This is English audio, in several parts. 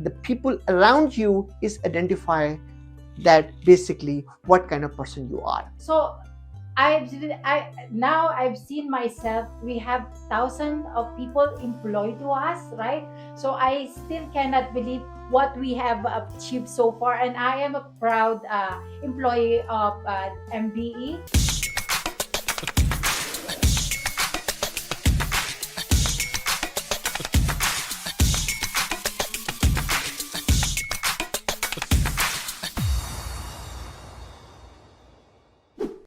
the people around you is identify that basically what kind of person you are. So now I've seen myself. We have thousands of people employed to us, right? So I still cannot believe what we have achieved so far, and I am a proud employee of MBE.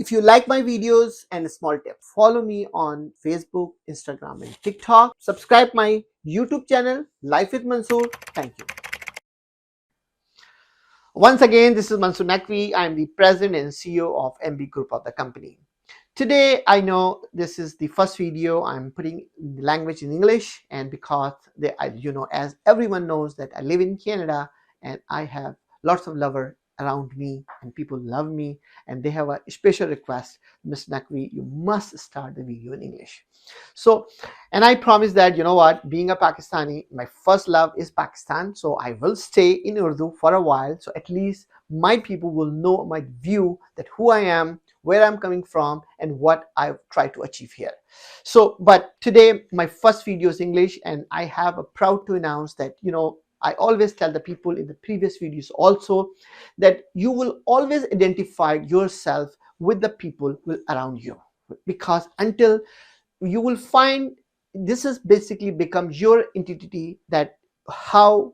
If you like my videos, and a small tip, follow me on Facebook, Instagram, and TikTok. Subscribe my YouTube channel, Life with Mansoor. Thank you. Once again, this is Mansoor. I am the president and CEO of MB Group of the company. Today, I know this is the first video I'm putting the language in English, and because as everyone knows that I live in Canada and I have lots of lovers around me and people love me, and they have a special request, Miss Nakvi, you must start the video in English. So, and I promise that, being a Pakistani, my first love is Pakistan, so I will stay in Urdu for a while, so at least my people will know my view, that who I am, where I'm coming from, and what I've tried to achieve here. So, but today my first video is English, and I have a proud to announce that, I always tell the people in the previous videos also that you will always identify yourself with the people around you, because until you will find this is basically become your entity, that how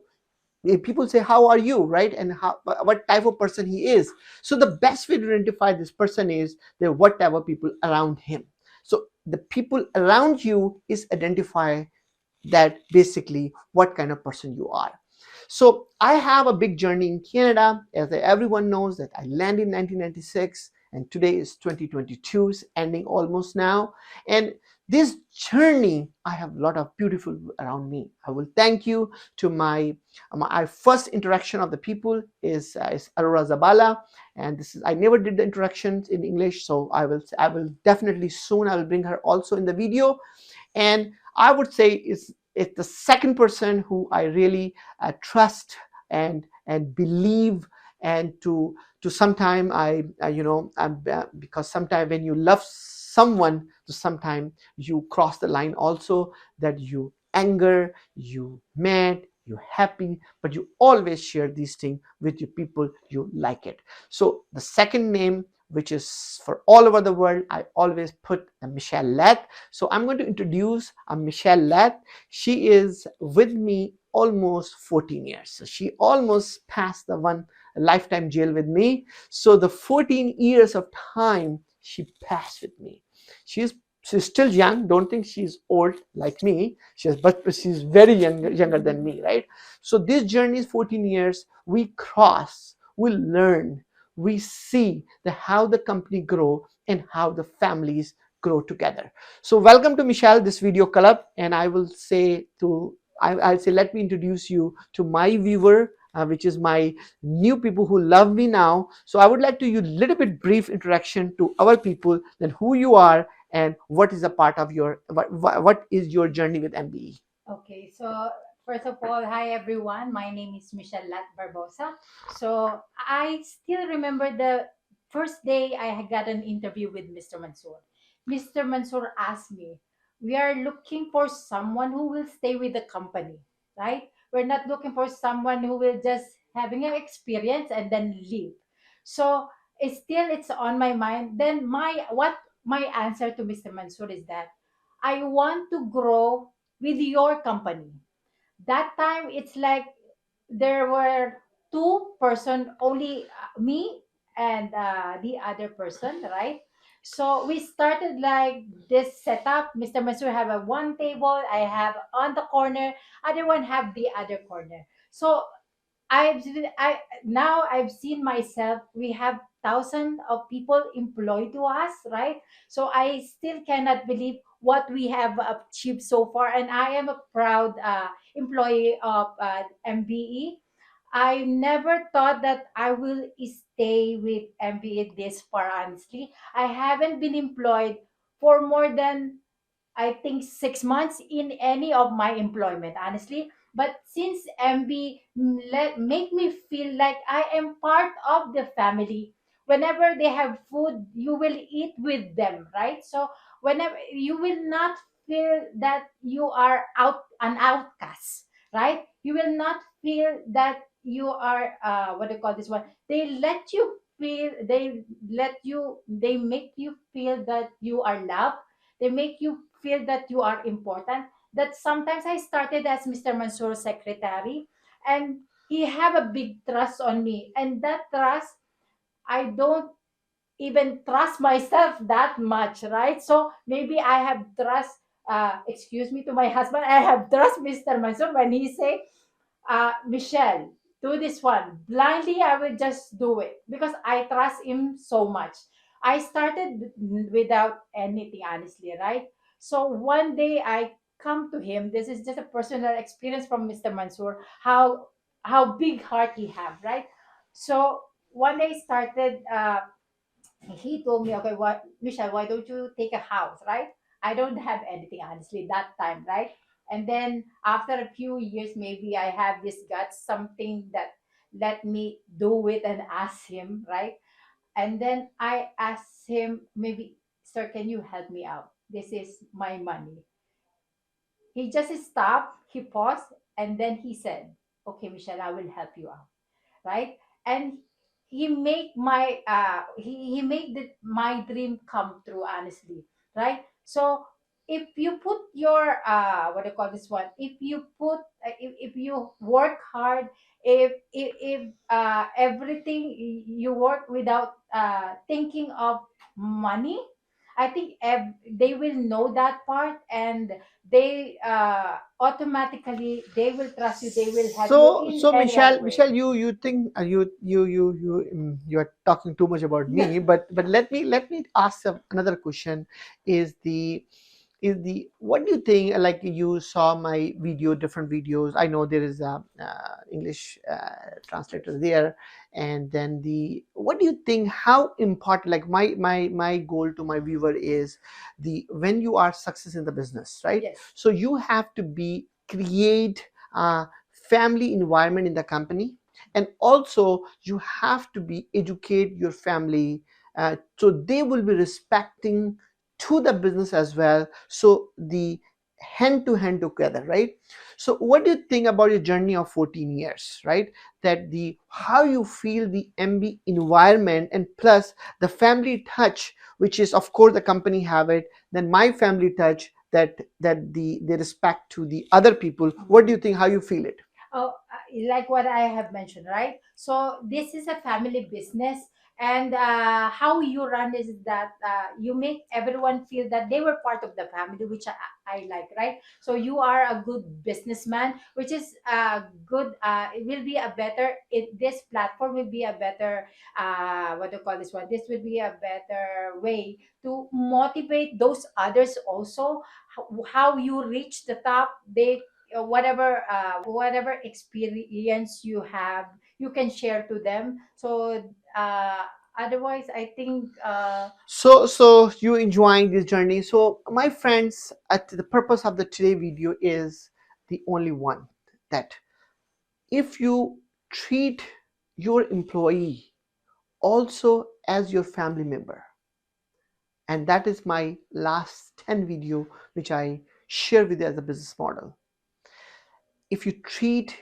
people say how are you, right, and how what type of person he is. So the best way to identify this person is the whatever people around him. So the people around you is identify that basically what kind of person you are. So I have a big journey in Canada, as everyone knows that I landed in 1996, and today is 2022, is ending almost now. And this journey, I have a lot of beautiful around me. I will thank you to my first interaction of the people is Aurora Zabala, and this is I never did the introductions in English, so I will definitely soon I will bring her also in the video. And I would say it's the second person who I really trust and believe, and to sometime because sometime when you love someone, to sometime you cross the line also, that you anger, you mad, you happy, but you always share these things with your people you like it. So the second name, which is for all over the world, I always put Michelle Leth. So I'm going to introduce Michelle Leth. She is with me almost 14 years. So she almost passed the one lifetime jail with me. So the 14 years of time she passed with me. She's still young. Don't think she's old like me. But she's very younger than me, right? So this journey is 14 years. We cross, we learn, we see how the company grow and how the families grow together. So welcome to Michelle, this video club, and I'll say let me introduce you to my viewer, which is my new people who love me now. So I would like to use a little bit brief introduction to our people, then who you are and what is a part of your what is your journey with MBE. Okay, so first of all, hi everyone. My name is Michelle Lat Barbosa. So I still remember the first day I had got an interview with Mr. Mansoor. Mr. Mansoor asked me, "We are looking for someone who will stay with the company, right? We're not looking for someone who will just having an experience and then leave." So it's on my mind. Then my answer to Mr. Mansoor is that I want to grow with your company. That time it's like there were two-person only, me and the other person, right? So we started like this setup. Mr. Mansur have a one table, I have on the corner, other one have the other corner. So I now I've seen myself. We have thousands of people employed to us, right? So I still cannot believe what we have achieved so far, and I am a proud employee of MBE. I never thought that I will stay with MBE this far. Honestly, I haven't been employed for more than I think 6 months in any of my employment. Honestly, But since MB make me feel like I am part of the family. Whenever they have food, you will eat with them, right? So whenever you will not feel that you are an outcast, right? You will not feel that you are what do you call this one? They make you feel that you are loved. They make you feel that you are important. That sometimes I started as Mr. Mansour's secretary, and he have a big trust on me, and that trust, I don't even trust myself that much, right? So maybe I have trust, excuse me, to my husband, I have trust Mr. Mansour when he say, Michelle, do this one. Blindly, I will just do it because I trust him so much. I started without anything, honestly, right? So one day I come to him. This is just a personal experience from Mr. Mansour. How big heart he have, right? So one day started. He told me, okay, what, Michelle, why don't you take a house, right? I don't have anything, honestly, that time, right? And then after a few years, maybe I have this guts, something that let me do it and ask him, right? And then I asked him, maybe, sir, can you help me out? This is my money. He just stopped, he paused, and then he said, okay, Michelle, I will help you out, right? And he made my dream come true, honestly, right? So if you put your what do you call this one, if you put if you work hard, if everything you work without thinking of money, I think they will know that part, and they automatically they will trust you, they will help you So, in so any other Michelle, way. you think you are talking too much about me, but let me ask another question. Is the what do you think? Like, you saw my video, different videos. I know there is a English translator there, and then the what do you think? How important? Like, my goal to my viewer is the when you are success in the business, right? Yes. So you have to be create a family environment in the company, and also you have to be educate your family, so they will be respecting to the business as well, so the hand to hand together, right? So what do you think about your journey of 14 years, right? That the how you feel the MB environment, and plus the family touch, which is of course the company have it, then my family touch, that the respect to the other people. What do you think, how you feel it? Oh, like what I have mentioned, right? So this is a family business, and how you run is that you make everyone feel that they were part of the family, which I like, right? So you are a good businessman, which is good. It will be a better. This platform will be a better. What do you call this one? This will be a better way to motivate those others also. How you reach the top, they whatever experience you have, you can share to them. So otherwise I think So you enjoying this journey. So my friends, at the purpose of the today video is the only one, that if you treat your employee also as your family member, and that is my last 10 video which I share with you as a business model. If you treat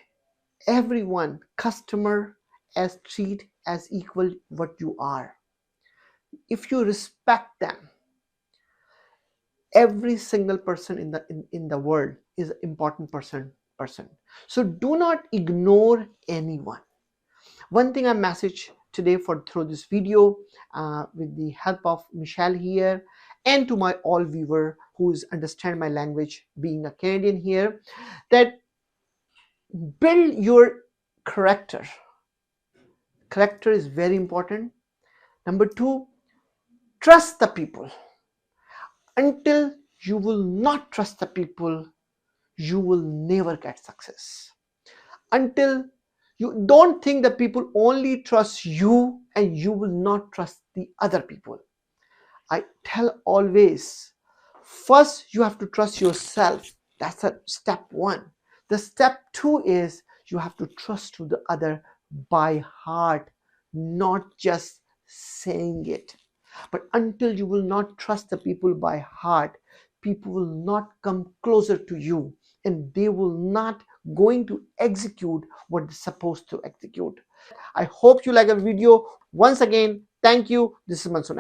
everyone customer as treat as equal what you are, if you respect them, every single person in the world is an important person. So do not ignore anyone. One thing I message today for through this video, with the help of Michelle here, and to my all viewer who's understand my language, being a Canadian here, that build your character. Character is very important. Number two, trust the people. Until you will not trust the people, you will never get success. Until you don't think that people only trust you and you will not trust the other people. I tell always, first you have to trust yourself. That's a step one. The step 2 is you have to trust to the other by heart, not just saying it. But until you will not trust the people by heart, people will not come closer to you, and they will not going to execute what they're supposed to execute. I hope you like a video. Once again, thank you. This is Mansoor.